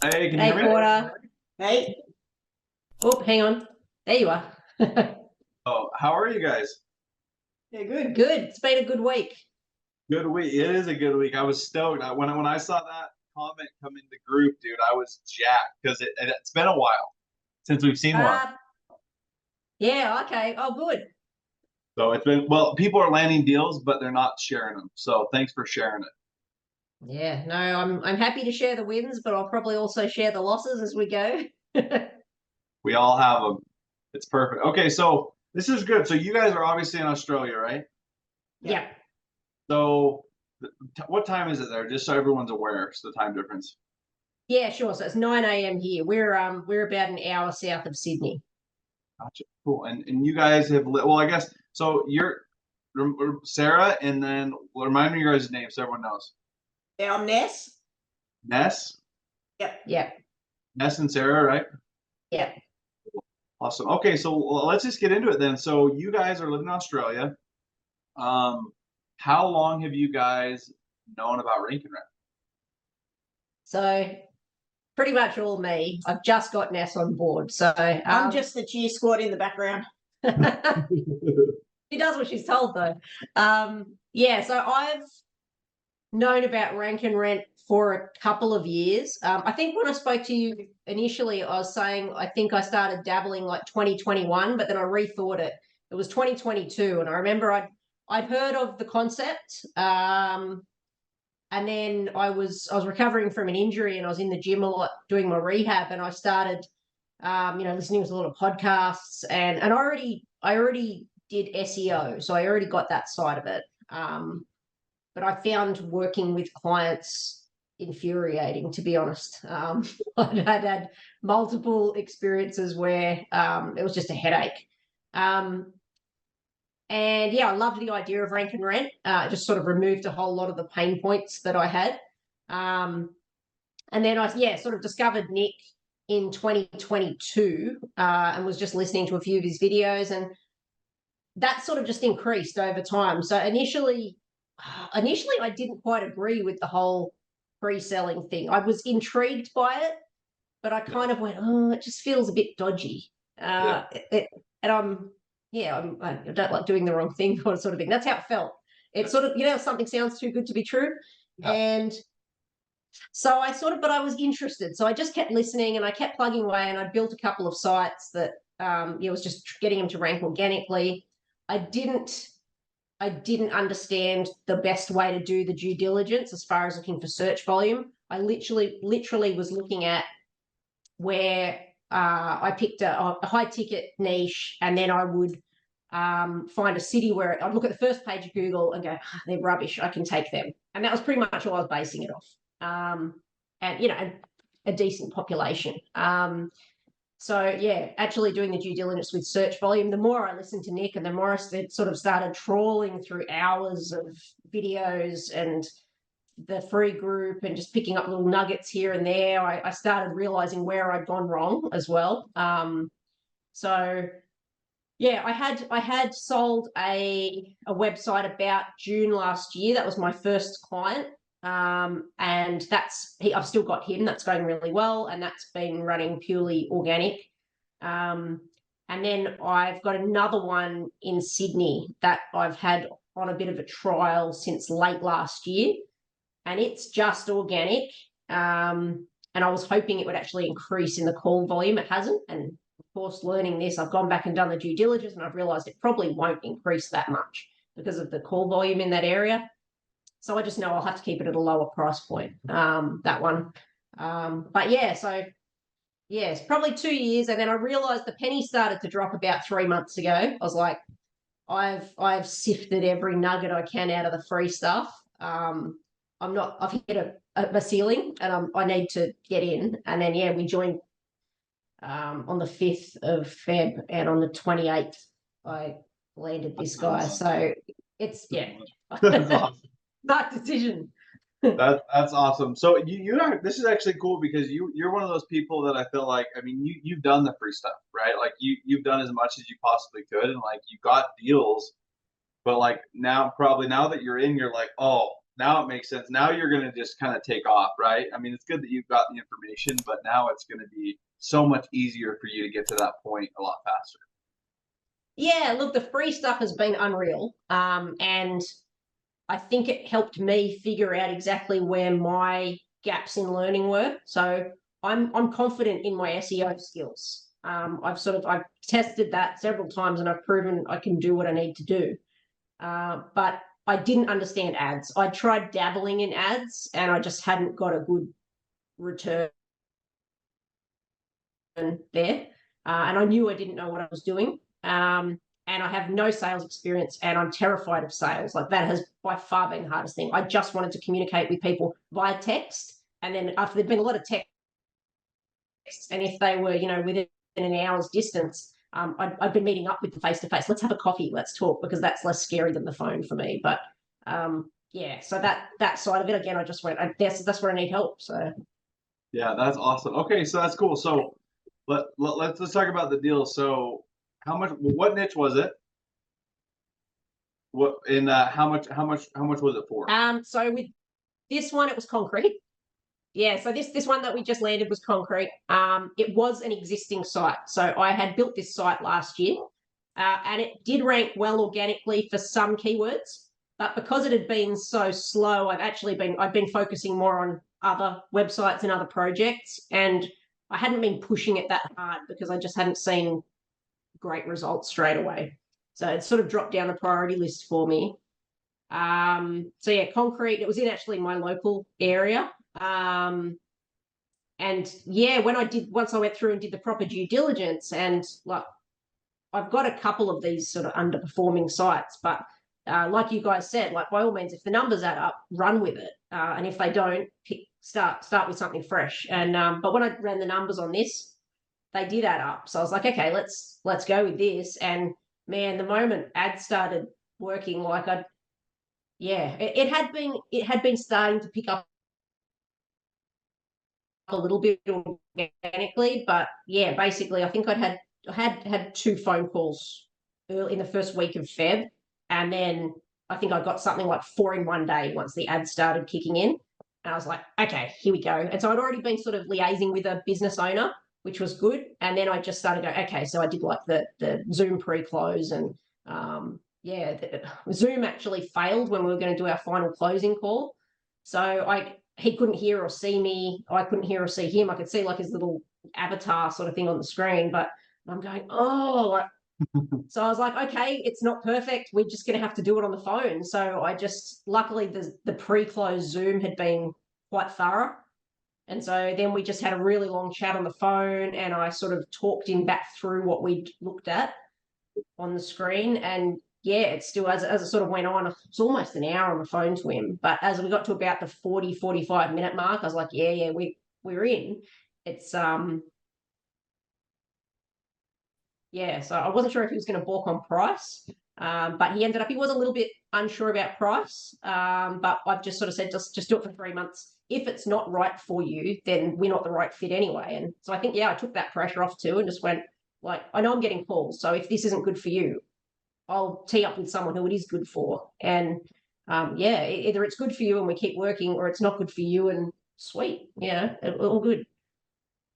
Hey, can you Hey, hear me? Porter. Hey, Oh, hang on. There you are. Oh, how are you guys? yeah, good. Good. It's been a good week. Good week. It is a good week. I was stoked. When I saw that comment come in the group, dude, I was jacked because it's been a while since we've seen one. Uh, yeah, okay. Oh, good. So it's been well, people are landing deals, but they're not sharing them. So thanks for sharing it. Yeah, no, I'm happy to share the wins, but I'll probably also share the losses as we go. We all have them. It's perfect. Okay, so this is good. So you guys are obviously in Australia, right? Yeah. Yeah. So what time is it there? Just so everyone's aware, it's the time difference. Yeah, sure. So it's 9 a.m. here. We're about an hour south of Sydney. Gotcha. Cool. And you guys have well, I guess so. You're Sarah, and then remind me your guys' name so everyone knows. Yeah, I'm Ness. Ness, Yep. Yeah. Ness and Sarah, right? Yeah. Awesome. Okay, so let's just get into it then. So you guys are living in Australia. Um, how long have you guys known about Rank and So pretty much all me. I've just got Ness on board. So I'm just the cheer squad in the background. Rent? she does what she's told though. Yeah, so I've known about Rank and Rent for a couple of years. I think when I spoke to you initially, I was saying I think I started dabbling like 2021, but then I rethought it. It was 2022, and I remember I'd heard of the concept, and then I was recovering from an injury, and I was in the gym a lot doing my rehab, and I started, listening to a lot of podcasts, and I already did SEO, so I already got that side of it. But I found working with clients infuriating, to be honest. I'd had multiple experiences where it was just a headache. Um, and yeah, I loved the idea of rank and rent. It just sort of removed a whole lot of the pain points that I had. Um, and then I sort of discovered Nick in 2022 and was just listening to a few of his videos, and that sort of just increased over time. So initially I didn't quite agree with the whole pre-selling thing. I was intrigued by it, but I kind of went, oh, it just feels a bit dodgy. Yeah. And I don't like doing the wrong thing sort of thing. That's how it felt. It's sort of, something sounds too good to be true. Yeah. And so but I was interested. So I just kept listening and I kept plugging away, and I built a couple of sites that, was just getting them to rank organically. I didn't I didn't understand the best way to do the due diligence as far as looking for search volume. I literally was looking at where I picked a high ticket niche, and then I would find a city where I'd look at the first page of Google and go, they're rubbish, I can take them. And that was pretty much all I was basing it off. And a decent population. So yeah, actually doing the due diligence with search volume, the more I listened to Nick and the more I sort of started trawling through hours of videos and the free group and just picking up little nuggets here and there, I started realizing where I'd gone wrong as well. So yeah, I had sold a website about June last year. That was my first client. And I've still got him. That's going really well, and that's been running purely organic. Um, and then I've got another one in Sydney that I've had on a bit of a trial since late last year, and it's just organic. And I was hoping it would actually increase in the call volume. It hasn't, and of course, learning this, I've gone back and done the due diligence, and I've realised it probably won't increase that much because of the call volume in that area. So I just know I'll have to keep it at a lower price point. That one. But yeah, so yes, probably 2 years, and then I realised the penny started to drop about 3 months ago. I was like, I've sifted every nugget I can out of the free stuff. I've hit a ceiling, and I need to get in. And then yeah, we joined on the 5th of Feb, and on the 28th I landed this guy. So it's yeah, That's awesome. that decision. That's awesome. So you know this is actually cool because you're one of those people that I feel like I mean you've done the free stuff, right? Like you've done as much as you possibly could, and like you got deals, but like now probably now that you're in, you're like, oh, Now it makes sense. Now you're going to just kind of take off, right? I mean, it's good that you've got the information, but now it's going to be so much easier for you to get to that point a lot faster. Yeah, look, the free stuff has been unreal. And I think it helped me figure out exactly where my gaps in learning were. So I'm confident in my SEO skills. I've tested that several times and I've proven I can do what I need to do. But I didn't understand ads. I tried dabbling in ads and I just hadn't got a good return there. And I knew I didn't know what I was doing. And I have no sales experience and I'm terrified of sales. Like that has by far been the hardest thing. I just wanted to communicate with people via text. And then after there'd been a lot of text, and if they were, within an hour's distance, I'd been meeting up with them face to face. Let's have a coffee. Let's talk, because that's less scary than the phone for me. But yeah, so that side of it, again, I just went, that's where I need help. So yeah, that's awesome. Okay, so that's cool. So let's talk about the deal. So what niche was it? What in how much was it for? So with this one, it was concrete. Yeah, so this one that we just landed was concrete. It was an existing site. So I had built this site last year, and it did rank well organically for some keywords. But because it had been so slow, I've been focusing more on other websites and other projects, and I hadn't been pushing it that hard because I just hadn't seen great results straight away. So it sort of dropped down the priority list for me. So yeah, concrete, it was in actually my local area. And yeah, once I went through and did the proper due diligence, and like I've got a couple of these sort of underperforming sites, but like you guys said, like by all means, if the numbers add up, run with it. And if they don't, start with something fresh. And but when I ran the numbers on this, they did add up. So I was like, okay, let's go with this. And man, the moment ads started working, it had been starting to pick up a little bit organically, but yeah, basically, I think I had 2 phone calls early in the first week of Feb, and then I think I got something like 4 in one day once the ads started kicking in, and I was like, okay, here we go. And so I'd already been sort of liaising with a business owner, which was good, and then I just started going, okay, so I did like the Zoom pre-close, and Zoom actually failed when we were going to do our final closing call, so he couldn't hear or see me. I couldn't hear or see him. I could see like his little avatar sort of thing on the screen, but I'm going, oh. So I was like, okay, it's not perfect. We're just going to have to do it on the phone. So luckily the pre-close Zoom had been quite thorough. And so then we just had a really long chat on the phone, and I sort of talked him back through what we'd looked at on the screen. And yeah, it's still, as it sort of went on, it's almost an hour on the phone to him. But as we got to about the 45 minute mark, I was like, yeah, we're in. It's, yeah, so I wasn't sure if he was going to balk on price, but he was a little bit unsure about price. But I've just sort of said, just do it for 3 months. If it's not right for you, then we're not the right fit anyway. And so I think, yeah, I took that pressure off too and just went, like, I know I'm getting calls. So if this isn't good for you, I'll tee up with someone who it is good for. And either it's good for you and we keep working, or it's not good for you and sweet, all good.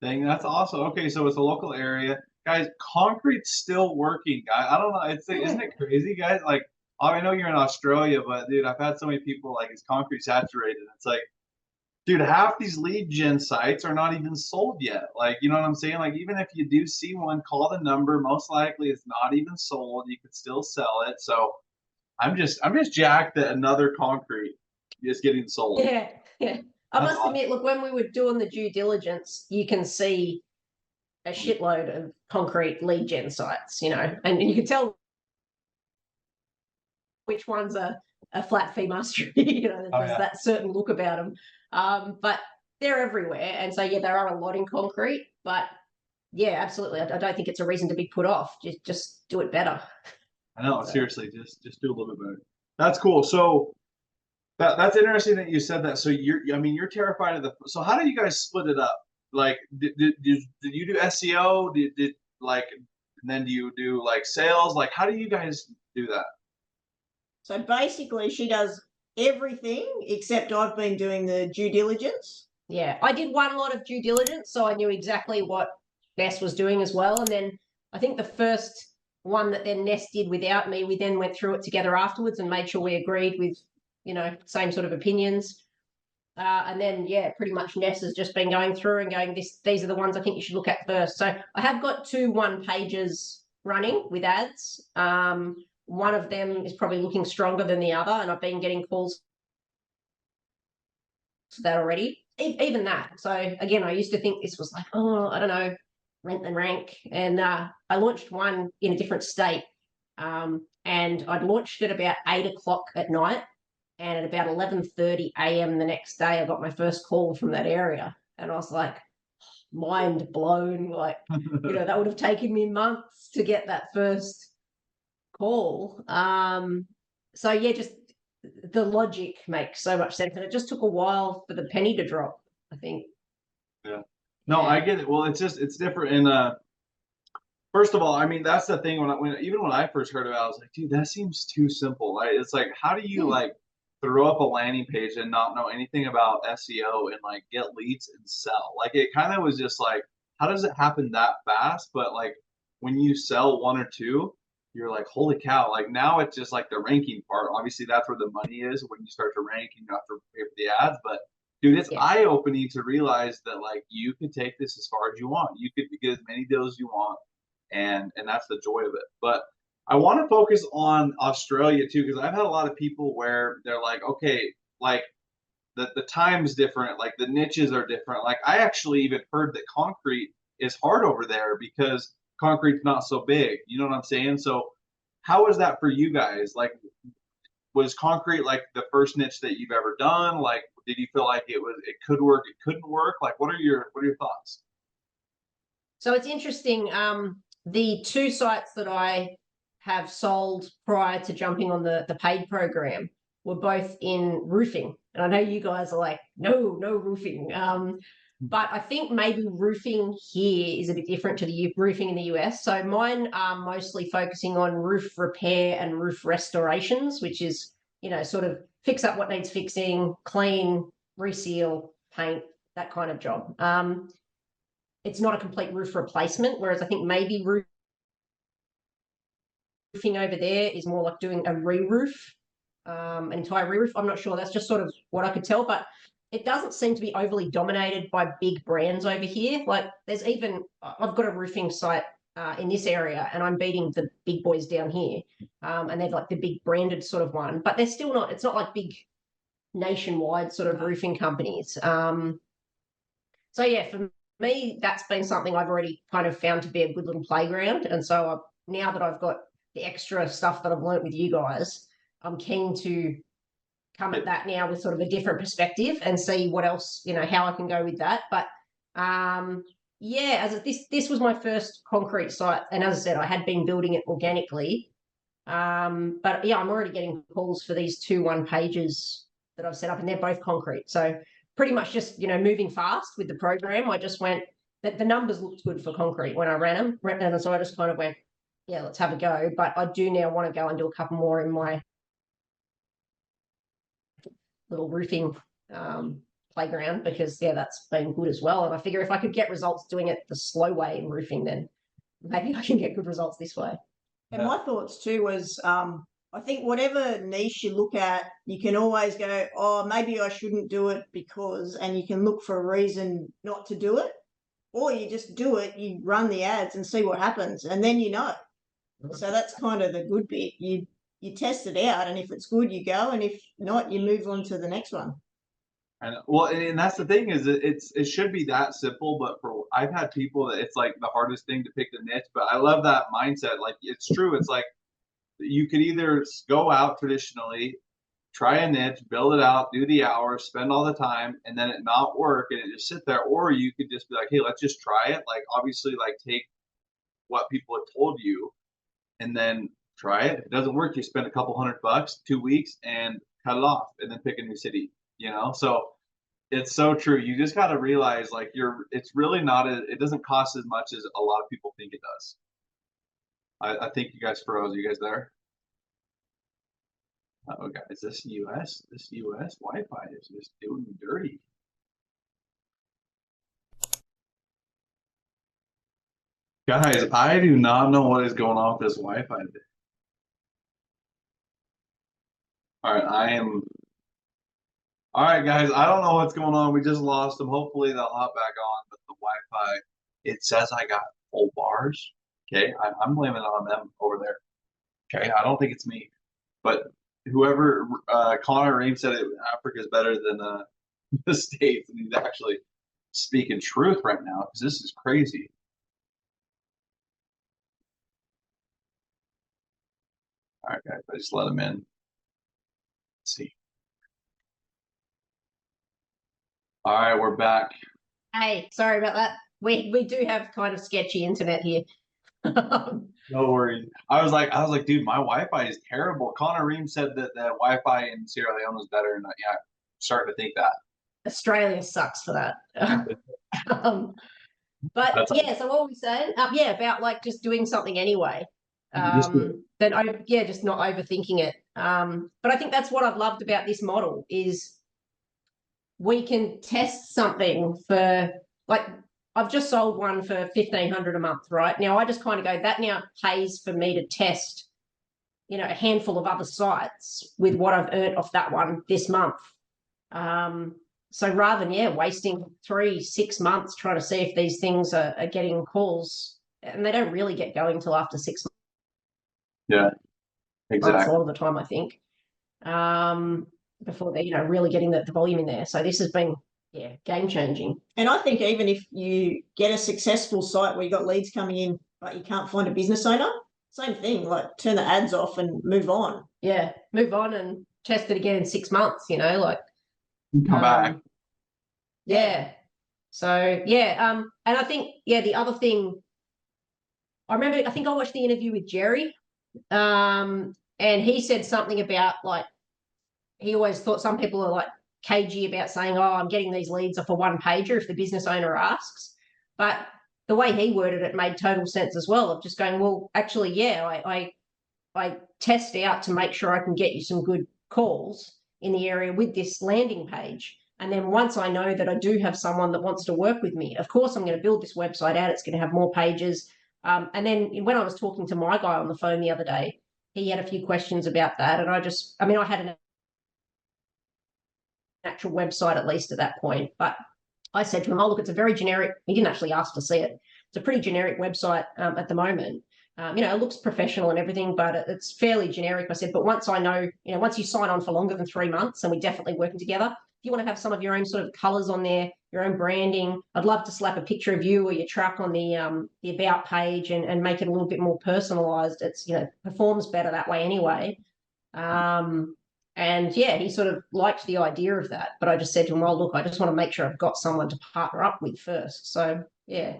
Dang, that's awesome. Okay, so it's a local area. Guys, concrete's still working. I don't know. Isn't it crazy, guys? Like, I know you're in Australia, but dude, I've had so many people like, is concrete saturated? It's like, dude, half these lead gen sites are not even sold yet. Like, you know what I'm saying? Like, even if you do see one, call the number. Most likely it's not even sold. You could still sell it. So I'm just jacked that another concrete is getting sold. Yeah. I must admit, look, when we were doing the due diligence, you can see a shitload of concrete lead gen sites, and you can tell which one's a flat fee mastery, there's that certain look about them. But they're everywhere. And so, yeah, there are a lot in concrete, but yeah, absolutely. I don't think it's a reason to be put off. Just do it better. I know, seriously, just do a little bit better. That's cool. So that's interesting that you said that. So you're terrified of so how do you guys split it up? Like, did you do SEO? And then do you do like sales? Like, how do you guys do that? So basically, she does everything except I've been doing the due diligence. Yeah, I did one lot of due diligence, so I knew exactly what Ness was doing as well. And then I think the first one that then Ness did without me, we then went through it together afterwards and made sure we agreed with, same sort of opinions. And then, yeah, pretty much Ness has just been going through and going, these are the ones I think you should look at first. So I have got 2 1-pages running with ads. One of them is probably looking stronger than the other, and I've been getting calls for that already. Even that. So again, I used to think this was like, oh, I don't know, rent and rank. And I launched one in a different state. And I'd launched it about 8 o'clock at night. And at about 11:30 a.m. the next day, I got my first call from that area. And I was like, mind blown. Like, that would have taken me months to get that first call. So yeah, just the logic makes so much sense. And it just took a while for the penny to drop, I think. Yeah. No, I get it. Well, it's different. And first of all, I mean, that's the thing. Even when I first heard about it, I was like, dude, that seems too simple. Right? It's like, how do you like throw up a landing page and not know anything about SEO and like get leads and sell? Like, it kind of was just like, how does it happen that fast? But like when you sell 1 or 2, you're like, holy cow. Like now it's just like the ranking part. Obviously, that's where the money is when you start to rank and you have to pay for the ads. But dude, it's eye-opening to realize that like you could take this as far as you want. You could get as many deals as you want, and that's the joy of it. But I want to focus on Australia too, because I've had a lot of people where they're like, okay, like the time's different, like the niches are different. Like I actually even heard that concrete is hard over there because concrete's not so big. You know what I'm saying? So how is that for you guys? Like, was concrete like the first niche that you've ever done? Like, did you feel like it could work, it couldn't work? Like, what are your thoughts? So it's interesting. The 2 sites that I have sold prior to jumping on the paid program were both in roofing. And I know you guys are like, no roofing. But I think maybe roofing here is a bit different to the roofing in the US. So mine are mostly focusing on roof repair and roof restorations, which is, sort of fix up what needs fixing, clean, reseal, paint, that kind of job. It's not a complete roof replacement, whereas I think maybe roofing over there is more like doing a re-roof, an entire re-roof. I'm not sure. That's just sort of what I could tell, but it doesn't seem to be overly dominated by big brands over here. Like I've got a roofing site in this area and I'm beating the big boys down here. And they're like the big branded sort of one, but they're still not, it's not like big nationwide sort of roofing companies. So yeah, for me, that's been something I've already kind of found to be a good little playground. And so now that I've got the extra stuff that I've learnt with you guys, I'm keen to come at that now with sort of a different perspective and see what else, how I can go with that. But this was my first concrete site. And as I said, I had been building it organically. But yeah, I'm already getting calls for these 2 1-pages that I've set up, and they're both concrete. So pretty much just, moving fast with the program. I just went, that the numbers looked good for concrete when I ran them. And so I just kind of went, yeah, let's have a go. But I do now want to go and do a couple more in my little roofing playground because, yeah, that's been good as well. And I figure if I could get results doing it the slow way in roofing, then maybe I can get good results this way. And my thoughts too was, I think whatever niche you look at, you can always go, oh, maybe I shouldn't do it because, and you can look for a reason not to do it, or you just do it, you run the ads and see what happens, and then So that's kind of the good bit. You test it out, and if it's good, you go, and if not, you move on to the next one. And well, and that's the thing is it should be that simple, but I've had people that it's like the hardest thing to pick the niche, but I love that mindset. Like it's true. It's like you could either go out traditionally, try a niche, build it out, do the hours, spend all the time, and then it not work and it just sit there, or you could just be like, hey, let's just try it. Like obviously, like take what people have told you, and then try it. If it doesn't work, you spend a couple $100, 2 weeks, and cut it off, and then pick a new city. So it's so true. You just got to realize like it's really not it doesn't cost as much as a lot of people think it does. I think you guys froze. Are you guys there? Oh, guys, this US Wi-Fi is just doing me dirty. Guys, I do not know what is going on with this Wi-Fi. All right, all right, guys. I don't know what's going on. We just lost them. Hopefully they'll hop back on. But the Wi-Fi, it says I got full bars. Okay, I'm blaming it on them over there. Okay, I don't think it's me. But whoever Connor Ream said Africa is better than the States, and he's actually speaking truth right now because this is crazy. All right, guys, I just let him in. Let's see. All right, we're back. Hey, sorry about that. We do have kind of sketchy internet here. No worries. I was like, dude, my Wi-Fi is terrible. Connor Ream said that the Wi-Fi in Sierra Leone was better, and yeah, I'm starting to think that. Australia sucks for that. But That's yeah, so what were we saying? Yeah, about like just doing something anyway. Just do it. Then just not overthinking it. But I think that's what I've loved about this model is we can test something for like I've just sold one for 1,500 a month, right? Now I just kind of go, that now pays for me to test, a handful of other sites with what I've earned off that one this month. So rather than wasting 3-6 months trying to see if these things are getting calls, and they don't really get going till after 6 months. Yeah, A exactly. lot of the time, I think, before they're really getting the volume in there. So this has been game changing. And I think even if you get a successful site where you got leads coming in, but you can't find a business owner, same thing, like turn the ads off and move on. Yeah, move on and test it again in 6 months, like Come back. Yeah. So and I think the other thing I remember, I think I watched the interview with Jerry, and he said something about like he always thought some people are like cagey about saying, "Oh, I'm getting these leads off a one pager if the business owner asks," but the way he worded it made total sense as well. Of just going, well, actually, I test out to make sure I can get you some good calls in the area with this landing page. And then once I know that I do have someone that wants to work with me, of course, I'm going to build this website out. It's going to have more pages. And then when I was talking to my guy on the phone the other day, he had a few questions about that. And I had an actual website at least at that point. But I said to him, oh, look, it's a very generic, he didn't actually ask to see it. It's a pretty generic website at the moment. It looks professional and everything, but it's fairly generic. I said, but once I know, once you sign on for longer than 3 months and we're definitely working together, if you want to have some of your own sort of colors on there, your own branding, I'd love to slap a picture of you or your truck on the about page and make it a little bit more personalized. It's, performs better that way anyway. And he sort of liked the idea of that. But I just said to him, well, look, I just want to make sure I've got someone to partner up with first. So, yeah.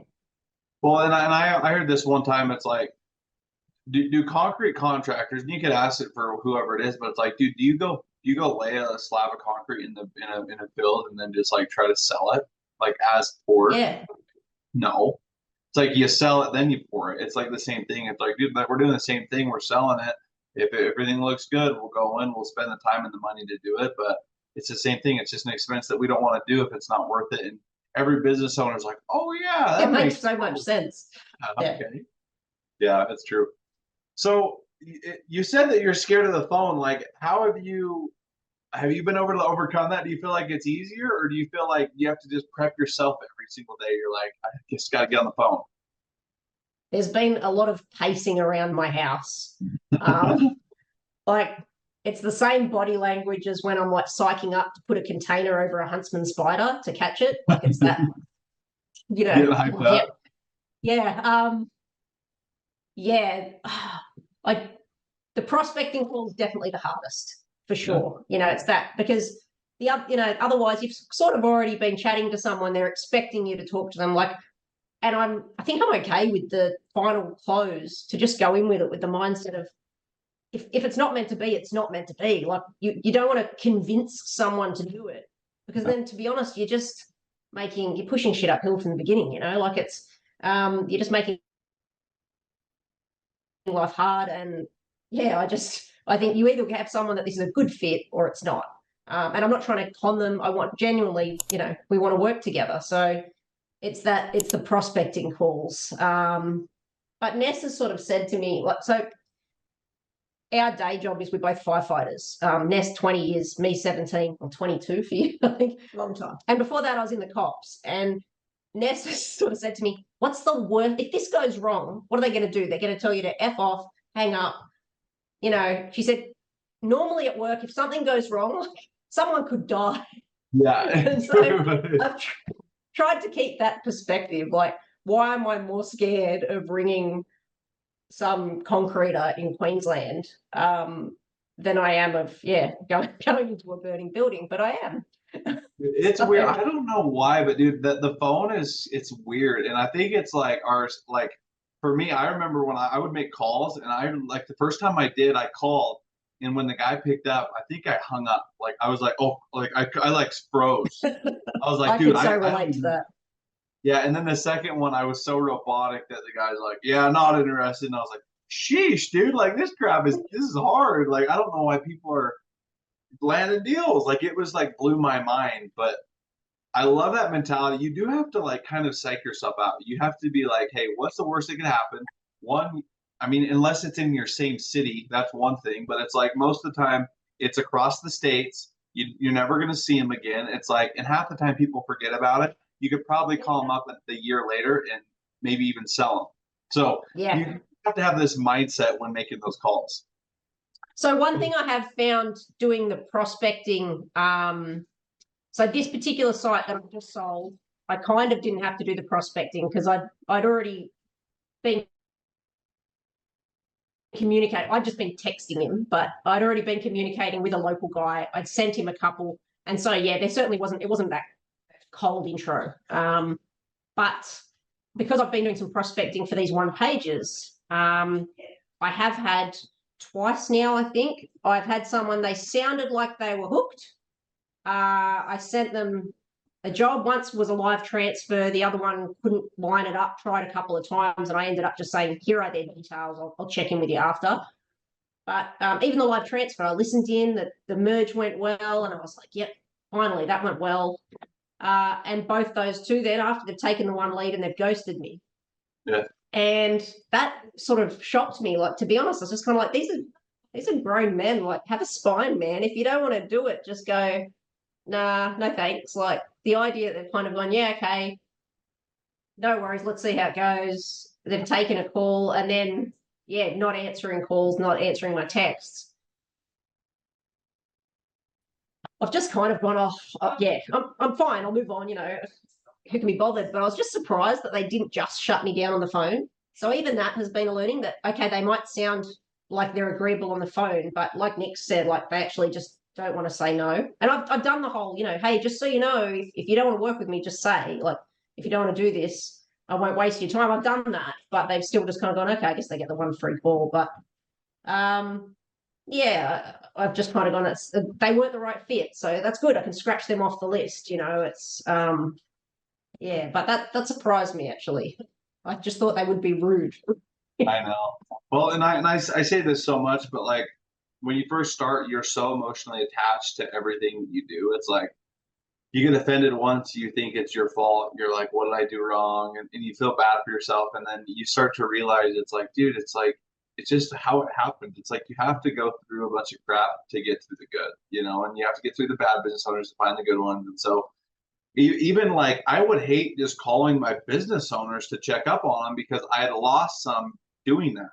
Well, and I heard this one time. It's like, do concrete contractors, and you could ask it for whoever it is, but it's like, dude, do you go lay a slab of concrete in a field and then just like try to sell it like as poured? Yeah. No. It's like you sell it, then you pour it. It's like the same thing. It's like, dude, we're doing the same thing. We're selling it. If everything looks good, we'll go in, we'll spend the time and the money to do it. But it's the same thing. It's just an expense that we don't want to do if it's not worth it. And every business owner is like, oh yeah, that It makes so much sense. Okay. Yeah, that's true. So you said that you're scared of the phone. Like, how have you been able to overcome that? Do you feel like it's easier, or do you feel like you have to just prep yourself every single day? You're like, I just got to get on the phone. There's been a lot of pacing around my house. Like it's the same body language as when I'm like psyching up to put a container over a huntsman spider to catch it. Like it's that, Getting hyped up. Like the prospecting call is definitely the hardest for sure. It's that because otherwise you've sort of already been chatting to someone, they're expecting you to talk to them and I think I'm okay with the final close to just go in with it with the mindset of if it's not meant to be, it's not meant to be. Like you don't want to convince someone to do it because then, to be honest, you're pushing shit uphill from the beginning. Like it's you're just making life hard. And I just I think you either have someone that this is a good fit or it's not. And I'm not trying to con them. I want genuinely, we want to work together. So it's the prospecting calls. But Ness has sort of said to me, like, so our day job is we're both firefighters. Ness 20 years, me 17 or 22 for you, I think. Long time. And before that, I was in the cops. And Ness sort of said to me, what's the worst? If this goes wrong, what are they going to do? They're going to tell you to F off, hang up. She said, normally at work, if something goes wrong, like, someone could die. Yeah. And so I've tried to keep that perspective. Like, why am I more scared of ringing some concreter in Queensland than I am of going into a burning building? But I am. It's weird. I don't know why, but dude, the phone it's weird, and I think it's like ours. Like for me, I remember when I would make calls, and I like the first time I did, I called, and when the guy picked up, I think I hung up. Like I was like, oh, like I like froze. I was like, I dude, can so I relate to that. Yeah, and then the second one, I was so robotic that the guy's like, "Yeah, not interested." And I was like, "Sheesh, dude! Like this is hard. Like I don't know why people are landing deals. Like it was like blew my mind." But I love that mentality. You do have to like kind of psych yourself out. You have to be like, "Hey, what's the worst that can happen?" One, I mean, unless it's in your same city, that's one thing. But it's like most of the time, it's across the states. You're never going to see them again. It's like, and half the time people forget about it. You could probably call them up the year later and maybe even sell them. So Yeah. you have to have this mindset when making those calls. So one thing I have found doing the prospecting, so this particular site that I've just sold, I kind of didn't have to do the prospecting because I'd already been communicating. I'd just been texting him, but I'd already been communicating with a local guy. I'd sent him a couple. And so, yeah, it wasn't that cold intro. But because I've been doing some prospecting for these one pages, I have had twice now, I think. I've had someone, they sounded like they were hooked. I sent them a job. Once was a live transfer. The other one couldn't line it up, tried a couple of times, and I ended up just saying, here are their details. I'll check in with you after. But even the live transfer, I listened in, the merge went well, and I was like, yep, finally, that went well. And both those two then, after they've taken the one lead and they've ghosted me. Yeah. And that sort of shocked me. Like, to be honest, I was just kind of like, these are grown men. Like, have a spine, man. If you don't want to do it, just go, nah, no thanks. Like, the idea that they've kind of gone, yeah, okay, no worries, let's see how it goes. They've taken a call and then, yeah, not answering calls, not answering my texts. I've just kind of gone off, yeah, I'm fine, I'll move on, who can be bothered? But I was just surprised that they didn't just shut me down on the phone. So even that has been a learning that, okay, they might sound like they're agreeable on the phone, but like Nick said, like they actually just don't want to say no. And I've done the whole, hey, just so you know, if you don't want to work with me, just say, like, if you don't want to do this, I won't waste your time. I've done that, but they've still just kind of gone, okay, I guess they get the 1 free call. But yeah, I've just kind of gone, they weren't the right fit. So that's good. I can scratch them off the list. It's, yeah, but that surprised me, actually. I just thought they would be rude. I know. Well, and I say this so much, but like when you first start, you're so emotionally attached to everything you do. It's like you get offended once, you think it's your fault. You're like, what did I do wrong? And you feel bad for yourself. And then you start to realize it's like, dude, it's just how it happened. It's like you have to go through a bunch of crap to get through the good, and you have to get through the bad business owners to find the good ones. And so even like I would hate just calling my business owners to check up on them because I had lost some doing that.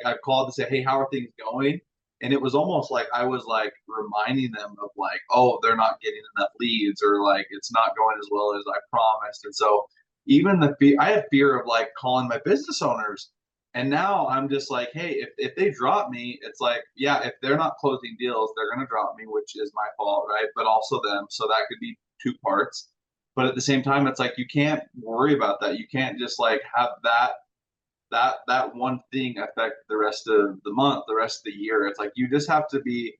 I've called to say, hey, how are things going? And it was almost like I was like reminding them of like, oh, they're not getting enough leads, or like it's not going as well as I promised. And so even I had fear of like calling my business owners. And now I'm just like, hey, if they drop me, it's like, yeah, if they're not closing deals, they're going to drop me, which is my fault, right? But also them. So that could be two parts. But at the same time, it's like you can't worry about that. You can't just like have that one thing affect the rest of the month, the rest of the year. It's like you just have to be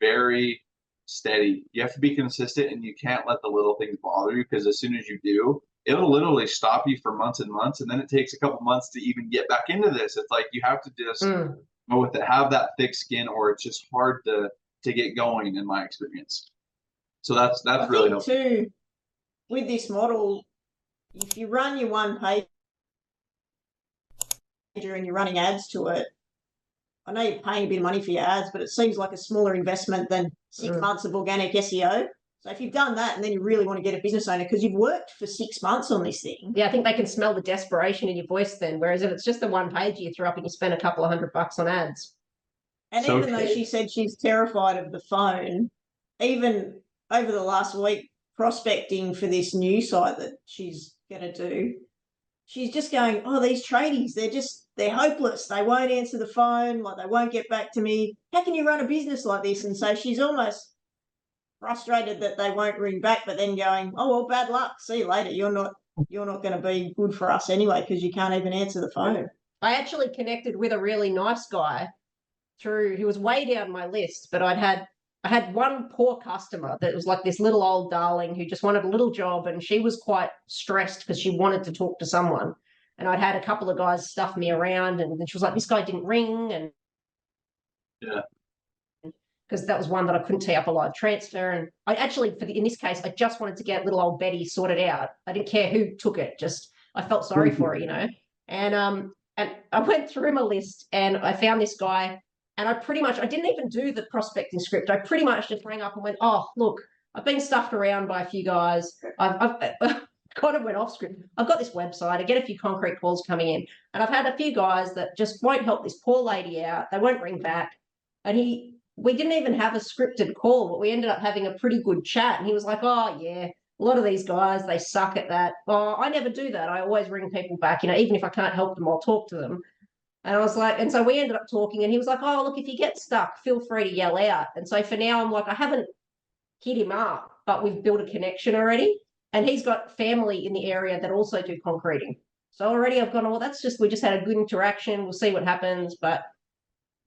very steady. You have to be consistent, and you can't let the little things bother you, because as soon as you do, it'll literally stop you for months and months, and then it takes a couple months to even get back into this. It's like you have to just with it have that thick skin, or it's just hard to get going in my experience. So that's I really think helpful. too, with this model, if you run your one page and you're running ads to it, I know you're paying a bit of money for your ads, but it seems like a smaller investment than 6 months of organic SEO. So if you've done that and then you really want to get a business owner because you've worked for 6 months on this thing. Yeah, I think they can smell the desperation in your voice then. Whereas if it's just the one page you throw up and you spend a couple of $100 on ads. And So even though she said she's terrified of the phone, even over the last week prospecting for this new site that she's going to do, she's just going, oh, these tradies, they're hopeless. They won't answer the phone, like they won't get back to me. How can you run a business like this? And so she's almost frustrated that they won't ring back, but then going, oh well, bad luck. See you later. You're not going to be good for us anyway because you can't even answer the phone. I actually connected with a really nice guy through. He was way down my list, but I had one poor customer that was like this little old darling who just wanted a little job, and she was quite stressed because she wanted to talk to someone. And I'd had a couple of guys stuff me around, and then she was like, "This guy didn't ring," and yeah. because that was one that I couldn't tee up a live transfer. And I actually, in this case, I just wanted to get little old Betty sorted out. I didn't care who took it. Just I felt sorry for her. And I went through my list and I found this guy, and I didn't even do the prospecting script. I pretty much just rang up and went, oh, look, I've been stuffed around by a few guys. I've kind of went off script. I've got this website. I get a few concrete calls coming in, and I've had a few guys that just won't help this poor lady out. They won't ring back. And we didn't even have a scripted call, but we ended up having a pretty good chat. And he was like, oh, yeah, a lot of these guys, they suck at that. Oh, I never do that. I always ring people back, even if I can't help them, I'll talk to them. And I was like, and so we ended up talking, and he was like, oh, look, if you get stuck, feel free to yell out. And so for now, I'm like, I haven't hit him up, but we've built a connection already. And he's got family in the area that also do concreting. So already I've gone, well, we just had a good interaction. We'll see what happens. But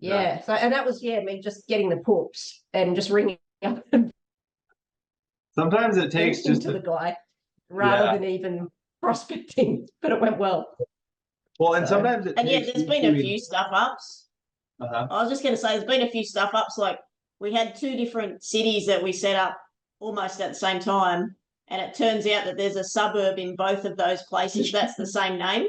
yeah. So, and that was, me just getting the poops and just ringing up and Sometimes it takes just to the guy rather than even prospecting, but it went well. Well, and sometimes it takes there's been a few stuff ups. Uh-huh. I was just going to say, there's been a few stuff ups. Like we had 2 different cities that we set up almost at the same time. And it turns out that there's a suburb in both of those places that's the same name.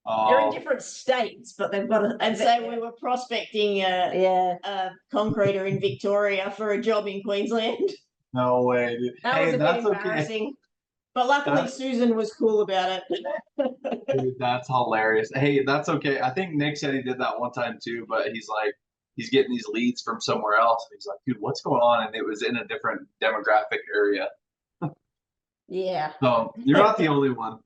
They're in different states, but they've got and so we were prospecting a concreter in Victoria for a job in Queensland. No way, dude. That was a bit embarrassing. Okay. But luckily Susan was cool about it. Dude, that's hilarious. Hey, that's okay. I think Nick said he did that one time too, but he's like, he's getting these leads from somewhere else. And he's like, dude, what's going on? And it was in a different demographic area. Yeah. So you're not the only one.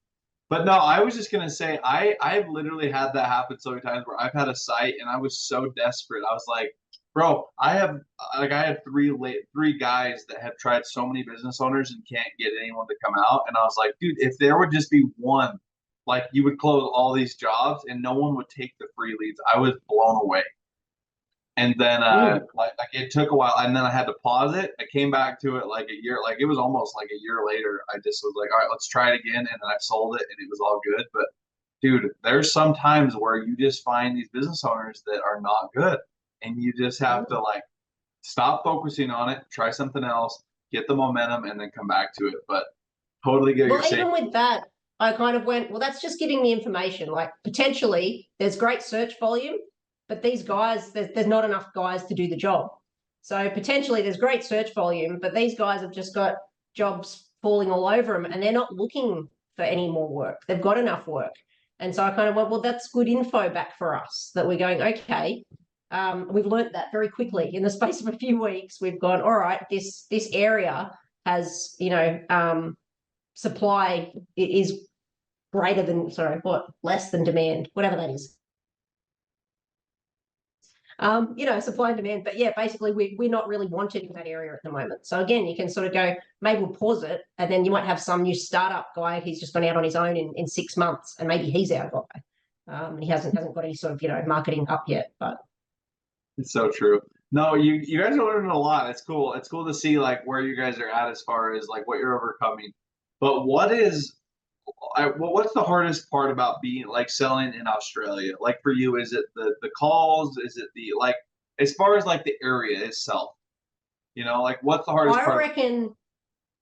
But no, I was just gonna say I've literally had that happen so many times where I've had a site and I was so desperate. I was like, bro, I had three guys that have tried so many business owners and can't get anyone to come out. And I was like, dude, if there would just be one, like you would close all these jobs and no one would take the free leads. I was blown away. And then like it took a while, and then I had to pause it. I came back to it like a year, like it was almost like a year later. I just was like, all right, let's try it again, and then I sold it, and it was all good. But dude, there's some times where you just find these business owners that are not good, and you just have to like stop focusing on it, try something else, get the momentum, and then come back to it. But totally get your even with that, I kind of went, well, that's just giving me information. Like potentially, there's great search volume. But these guys, there's not enough guys to do the job. So potentially there's great search volume, but these guys have just got jobs falling all over them and they're not looking for any more work. They've got enough work. And so I kind of went, well, that's good info back for us that we're going, okay, we've learnt that very quickly. In the space of a few weeks, we've gone, all right, this area has, supply is greater than, less than demand, whatever that is. Supply and demand. But yeah, basically we're not really wanted in that area at the moment. So again, you can sort of go, maybe we'll pause it, and then you might have some new startup guy who's just gone out on his own in 6 months, and maybe he's our guy. He hasn't got any sort of marketing up yet. But it's so true. No, you guys are learning a lot. It's cool. It's cool to see like where you guys are at as far as like what you're overcoming. But what is well, what's the hardest part about being like selling in Australia? Like for you, is it the calls? Is it the like as far as like the area itself? You know, like what's the hardest I part? reckon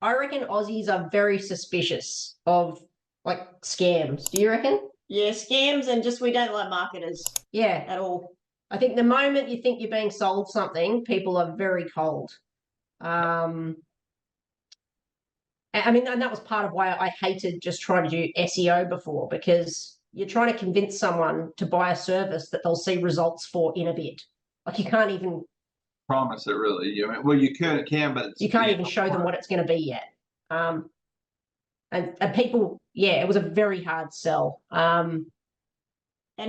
I reckon Aussies are very suspicious of like scams. Do you reckon? Yeah, scams and just we don't like marketers Yeah. at all. I think the moment you think you're being sold something, people are very cold. I mean, and that was part of why I hated just trying to do SEO before, because you're trying to convince someone to buy a service that they'll see results for in a bit. Like you can't even Promise it really. You well, you can, but it's you can't even show them what it's going to be yet. And people, yeah, it was a very hard sell. And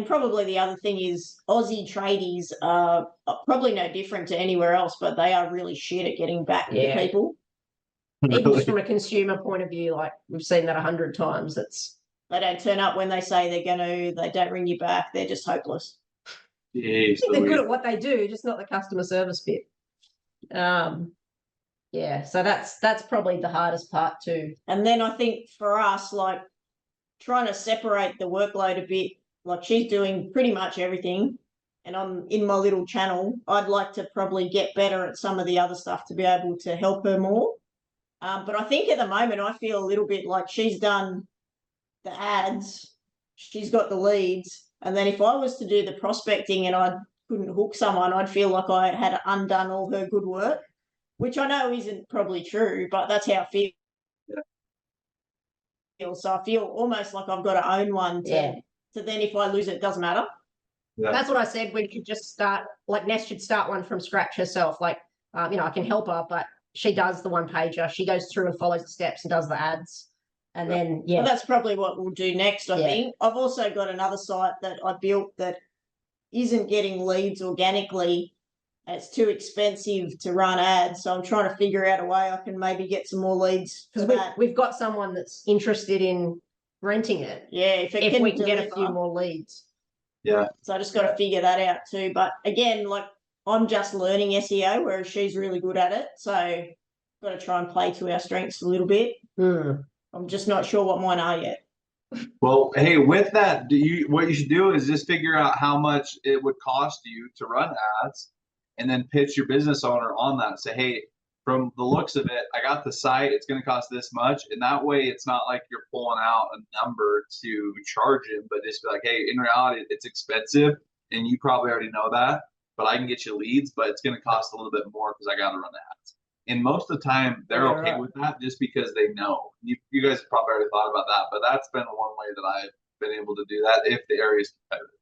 probably the other thing is Aussie tradies are probably no different to anywhere else, but they are really shit at getting back to people. Even just really. from a consumer point of view, like we've seen that 100 times. They don't turn up when they say they're going to. They don't ring you back. They're just hopeless. Jeez, they're good at what they do, just not the customer service bit. Yeah, so that's probably the hardest part too. And then I think for us, like trying to separate the workload a bit, like she's doing pretty much everything, and I'm in my little channel. I'd like to probably get better at some of the other stuff to be able to help her more. But I think at the moment I feel a little bit like she's done the ads, she's got the leads, and then if I was to do the prospecting and I couldn't hook someone, I'd feel like I had undone all her good work, which I know isn't probably true, but that's how I feel. So I feel almost like I've got to own one to then if I lose it, it doesn't matter. Yeah. That's what I said. We could just start, like Ness should start one from scratch herself. Like, I can help her, but she does the one pager. She goes through and follows the steps and does the ads. And then, Well, that's probably what we'll do next, I think. I've also got another site that I built that isn't getting leads organically. It's too expensive to run ads. So I'm trying to figure out a way I can maybe get some more leads for that. We've got someone that's interested in renting it. Yeah, if we can get a few more leads. Yeah. So I just got to figure that out too. But again, like I'm just learning SEO, whereas she's really good at it. So I've got to try and play to our strengths a little bit. I'm just not sure what mine are yet. Well, hey, with that, what you should do is just figure out how much it would cost you to run ads, and then pitch your business owner on that. Say, hey, from the looks of it, I got the site. It's going to cost this much, and that way, it's not like you're pulling out a number to charge him, but just be like, hey, in reality, it's expensive, and you probably already know that. But I can get you leads, but it's going to cost a little bit more because I got to run ads. And most of the time, they're okay with that just because they know. You guys probably already thought about that, but that's been one way that I've been able to do that if the area is competitive.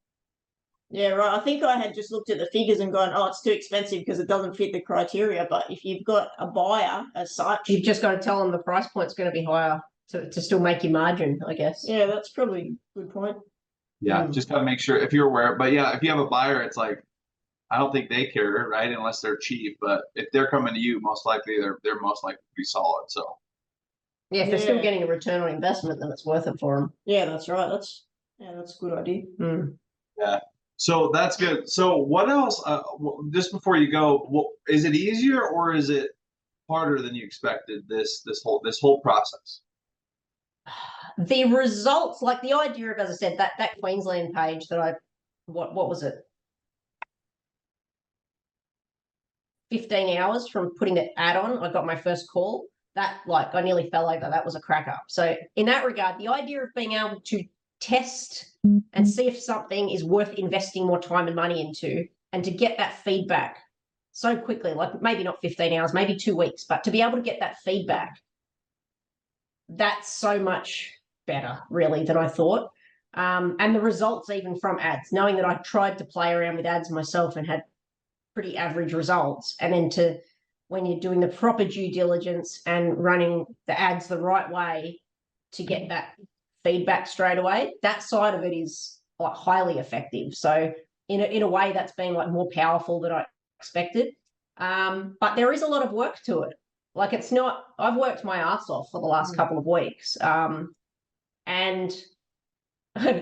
Yeah, right. I think I had just looked at the figures and gone, oh, it's too expensive because it doesn't fit the criteria. But if you've got a buyer as such, you've just got to tell them the price point's going to be higher to still make your margin, I guess. Yeah, that's probably a good point. Yeah, just got to make sure if you're aware. But yeah, if you have a buyer, it's like, I don't think they care, right? Unless they're cheap. But if they're coming to you, most likely they're most likely to be solid. So yeah, if they're still getting a return on investment, then it's worth it for them. Yeah, that's right. That's a good idea. Yeah. So that's good. So what else? Just before you go, is it easier or is it harder than you expected? This whole process. The results, like the idea of, as I said, that Queensland page that what was it? 15 hours from putting the ad on, I got my first call. That, like, I nearly fell over. That was a crack up. So in that regard, the idea of being able to test and see if something is worth investing more time and money into, and to get that feedback so quickly, like maybe not 15 hours, maybe 2 weeks, but to be able to get that feedback, that's so much better, really, than I thought. And the results even from ads, knowing that I tried to play around with ads myself and had pretty average results, and then when you're doing the proper due diligence and running the ads the right way to get that feedback straight away, that side of it is like highly effective. So in a way, that's been like more powerful than I expected. But there is a lot of work to it. Like it's not, I've worked my ass off for the last couple of weeks. And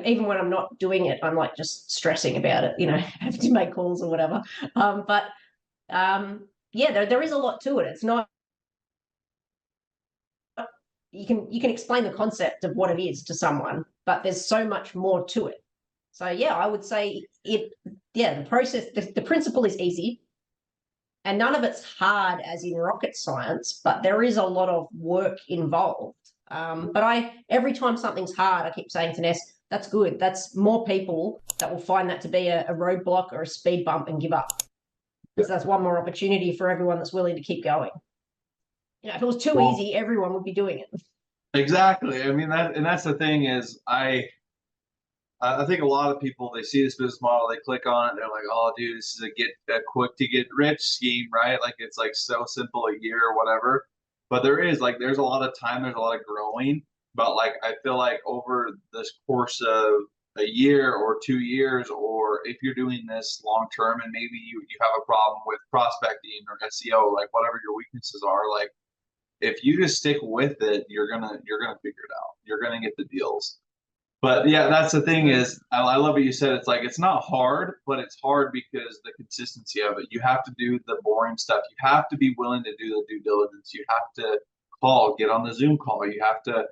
even when I'm not doing it, I'm like just stressing about it, having to make calls or whatever. Yeah, there is a lot to it. It's not, you can explain the concept of what it is to someone, but there's so much more to it. So yeah, I would say the process, the principle is easy, and none of it's hard as in rocket science, but there is a lot of work involved. But every time something's hard, I keep saying to Ness, that's good. That's more people that will find that to be a roadblock or a speed bump and give up. Because that's one more opportunity for everyone that's willing to keep going. You know, if it was too easy, everyone would be doing it. Exactly. I mean, that's the thing is I think a lot of people, they see this business model, they click on it, they're like, oh, dude, this is a quick to get rich scheme, right? Like it's like so simple, a year or whatever. But there's a lot of time, there's a lot of growing. But like I feel like over this course of a year or 2 years, or if you're doing this long term and maybe you have a problem with prospecting or SEO, like whatever your weaknesses are, like if you just stick with it, you're gonna figure it out. You're gonna get the deals. But yeah, that's the thing is, I love what you said. It's like it's not hard, but it's hard because the consistency of it. You have to do the boring stuff. You have to be willing to do the due diligence. You have to get on the Zoom call. You have to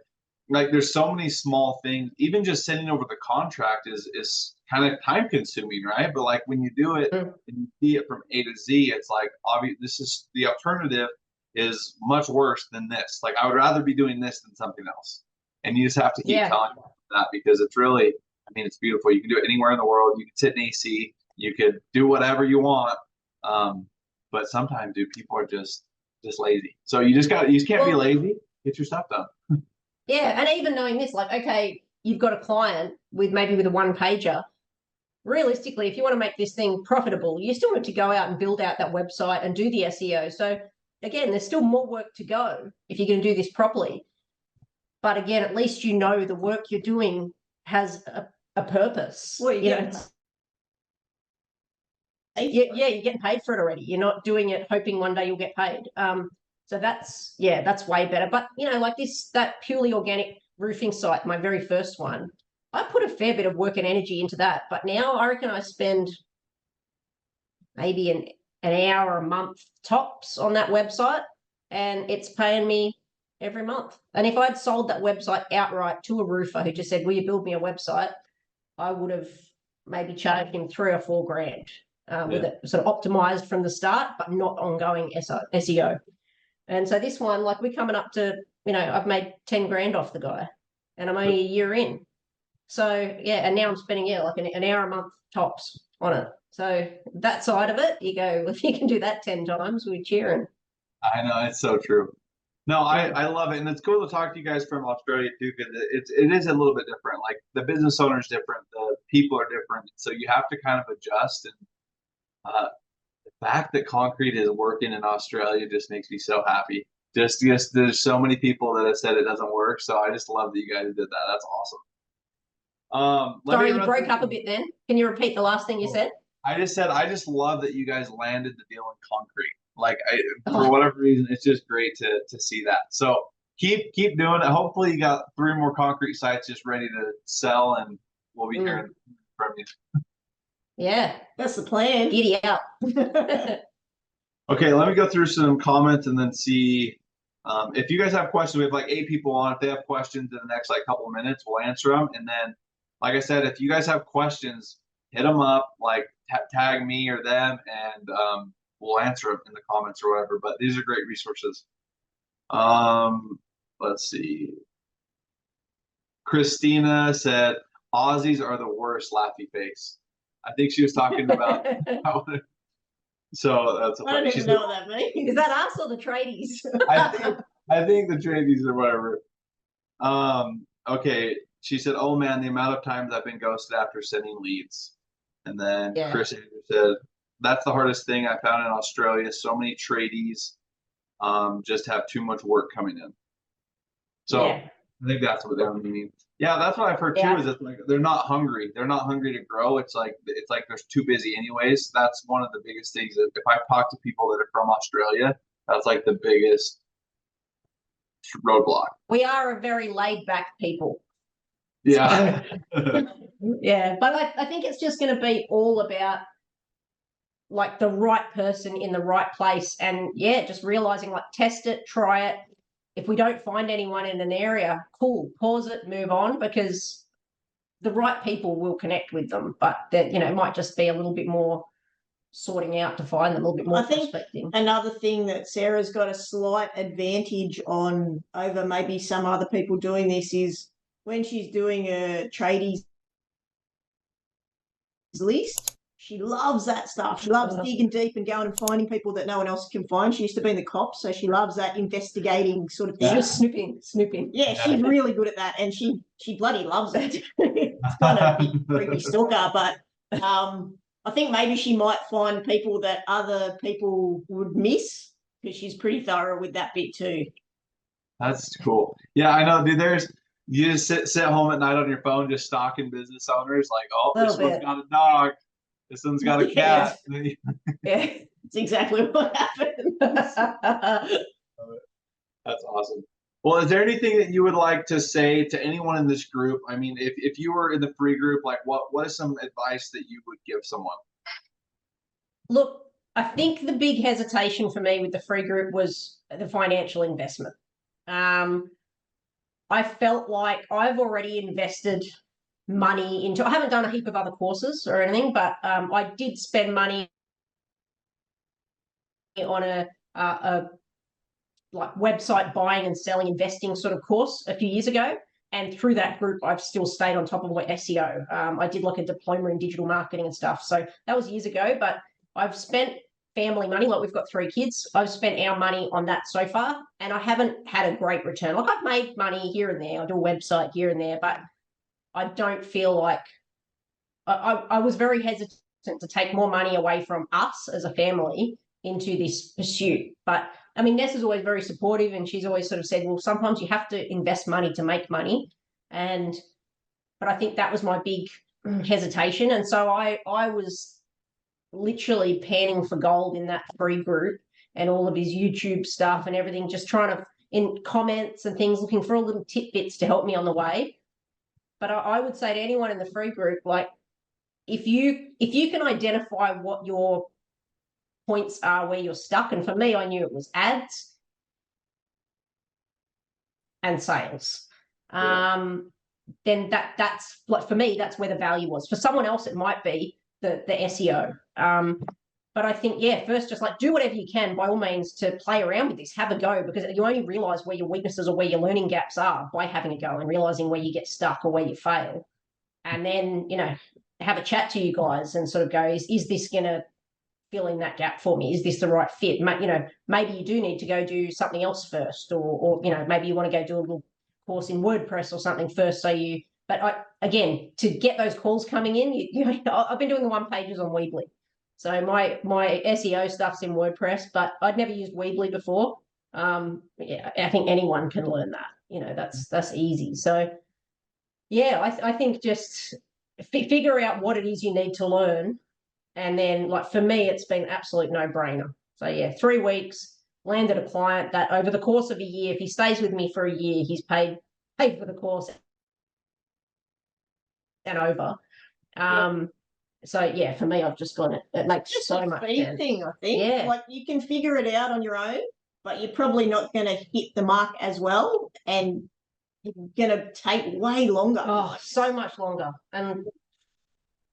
like. There's so many small things. Even just sending over the contract is kind of time consuming, right? But like when you do it and you see it from A to Z, it's like obvious. This is the alternative is much worse than this. Like I would rather be doing this than something else. And you just have to keep telling that because it's really, I mean, it's beautiful. You can do it anywhere in the world. You can sit in AC. You could do whatever you want. But sometimes, dude, people are just lazy. So you just can't be lazy. Get your stuff done. Yeah, and even knowing this, like, okay, you've got a client with a one pager. Realistically, if you want to make this thing profitable, you still need to go out and build out that website and do the SEO. So again, there's still more work to go if you're going to do this properly. But again, at least you know the work you're doing has a purpose. Well, you're getting paid for it already. You're not doing it hoping one day you'll get paid. So that's way better. But like that purely organic roofing site, my very first one, I put a fair bit of work and energy into that. But now I reckon I spend maybe an hour a month tops on that website, and it's paying me every month. And if I'd sold that website outright to a roofer who just said, will you build me a website, I would have maybe charged him $3 or $4 grand with it sort of optimized from the start, but not ongoing SEO. And so this one, like we're coming up to, I've made 10 grand off the guy and I'm only a year in. So yeah, and now I'm spending like an hour a month tops on it. So that side of it, you go, if you can do that 10 times, we're cheering. I know, it's so true. No, I love it, and it's cool to talk to you guys from Australia too, because it is a little bit different. Like the business owner is different, the people are different, so you have to kind of adjust. And the fact that concrete is working in Australia just makes me so happy. Just there's so many people that have said it doesn't work, so I just love that you guys did that. That's awesome. Sorry, you broke up a bit then. Can you repeat the last thing you said? I just said I just love that you guys landed the deal in concrete. Like for whatever reason, it's just great to see that. So keep doing it. Hopefully, you got 3 more concrete sites just ready to sell, and we'll be hearing from you. Yeah, that's the plan. Giddy up. Okay, let me go through some comments and then see if you guys have questions. We have like 8 people on. If they have questions in the next couple of minutes, we'll answer them. And then, like I said, if you guys have questions, hit them up. Like tag me or them, and we'll answer them in the comments or whatever. But these are great resources. Let's see. Christina said Aussies are the worst, laughy face. I think she was talking about so that's I don't even know what that means. Is that us or the tradies? I think the tradies or whatever. Okay. She said, oh man, the amount of times I've been ghosted after sending leads. And then Chris Andrew said, that's the hardest thing I found in Australia. So many tradies just have too much work coming in. So I think that's what they're meaning. Yeah, that's what I've heard too. Is it's like they're not hungry. They're not hungry to grow. It's like they're too busy anyways. That's one of the biggest things. If I talk to people that are from Australia, that's like the biggest roadblock. We are a very laid back people. Yeah. Yeah, but I think it's just going to be all about like the right person in the right place, and just realizing like test it, try it, if we don't find anyone in an area, cool, pause it, move on, because the right people will connect with them, but that, it might just be a little bit more sorting out to find them, a little bit more I think prospecting. another thing that Sarah's got a slight advantage on over maybe some other people doing this is when she's doing a tradies list, she loves that stuff. She loves digging deep and going and finding people that no one else can find. She used to be in the cops, so she loves that investigating sort of thing. Just snooping. Yeah, she's really good at that, and she bloody loves it. It's kind of a bit creepy stalker, but I think maybe she might find people that other people would miss because she's pretty thorough with that bit too. That's cool. Yeah, I know, dude. You just sit home at night on your phone, just stalking business owners. Like, oh, this one's got a dog. This one's got a cat. Yeah, it's exactly what happened. That's awesome. Well, is there anything that you would like to say to anyone in this group? I mean, if you were in the free group, like what is some advice that you would give someone? Look, I think the big hesitation for me with the free group was the financial investment. I felt like I've already invested money into, I haven't done a heap of other courses or anything, but I did spend money on a like website buying and selling investing sort of course a few years ago. And through that group, I've still stayed on top of my SEO. I did like a diploma in digital marketing and stuff. So that was years ago, but I've spent family money. Like, we've got 3 kids. I've spent our money on that so far, and I haven't had a great return. Like, I've made money here and there. I do a website here and there, but I don't feel like I was very hesitant to take more money away from us as a family into this pursuit. But I mean, Ness is always very supportive, and she's always sort of said, well, sometimes you have to invest money to make money. But I think that was my big hesitation. And so I was literally panning for gold in that free group and all of his YouTube stuff and everything, just trying to, in comments and things, looking for all little tidbits to help me on the way. But I would say to anyone in the free group, like, if you can identify what your points are where you're stuck, and for me, I knew it was ads and sales. Then that's like, for me, that's where the value was. For someone else, it might be the SEO. But I think, yeah, first, just like, do whatever you can by all means to play around with this, have a go, because you only realize where your weaknesses or where your learning gaps are by having a go and realizing where you get stuck or where you fail. And then, have a chat to you guys and sort of go, is this going to fill in that gap for me? Is this the right fit? Maybe you do need to go do something else first, or maybe you want to go do a little course in WordPress or something first. But again, to get those calls coming in, I've been doing the one pages on Weebly. So my SEO stuff's in WordPress, but I'd never used Weebly before. Yeah, I think anyone can learn that. That's easy. So yeah, I think just figure out what it is you need to learn. And then, like, for me, it's been absolute no-brainer. So yeah, 3 weeks, landed a client that over the course of a year, if he stays with me for a year, he's paid for the course and over. So yeah, for me, I've just got it makes just so much sense. Thing, I think. Yeah. Like, you can figure it out on your own, but you're probably not going to hit the mark as well, and it's going to take way longer. Oh, so much longer. And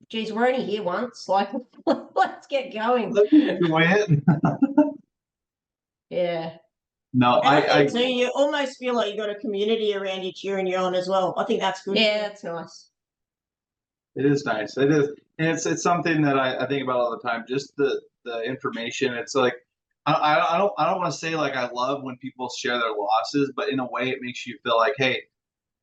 geez, we're only here once. Like, let's get going. Yeah. No, I think too, you almost feel like you got a community around you cheering you on as well. I think that's good. Yeah, that's nice. It is nice. It is, and it's something that I think about all the time. Just the information. It's like, I don't want to say like I love when people share their losses, but in a way, it makes you feel like, hey,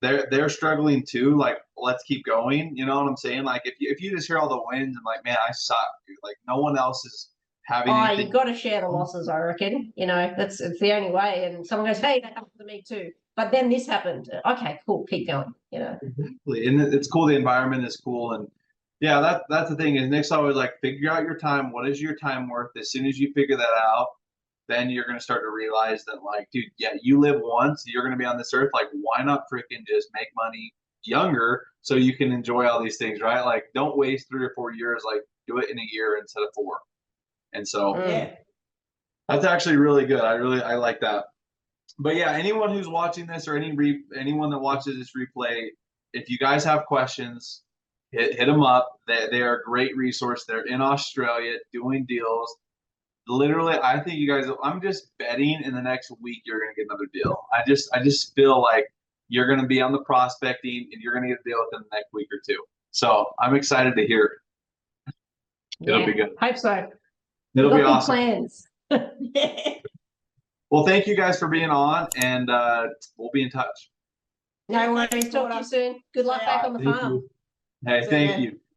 they're struggling too. Like, let's keep going. You know what I'm saying? Like, if you just hear all the wins and like, man, I suck, dude. Like, no one else is having. You've got to share the losses, I reckon. It's the only way. And someone goes, hey, that happened to me too. But then this happened. Okay, cool, keep going. Exactly, and it's cool. The environment is cool, and yeah, that's the thing. Is Nick's always like, figure out your time. What is your time worth? As soon as you figure that out, then you're going to start to realize that, like, dude, yeah, you live once. You're going to be on this earth. Like, why not freaking just make money younger so you can enjoy all these things, right? Like, don't waste 3 or 4 years. Like, do it in a year instead of 4. And so, yeah, that's actually really good. I like that. But yeah, anyone who's watching this or anyone that watches this replay, if you guys have questions, hit them up. They are a great resource. They're in Australia doing deals. Literally, I think you guys. I'm just betting in the next week you're gonna get another deal. I just feel like you're gonna be on the prospecting and you're gonna get a deal within the next week or two. So I'm excited to hear it. It'll be good. Hope so. It'll We've be got big awesome. plans. Well, thank you guys for being on, and we'll be in touch. No Yeah, worries. thanks, Talk to you Porter. soon. Good luck Yeah. back on the Thank farm. you. Hey, See thank ya. you.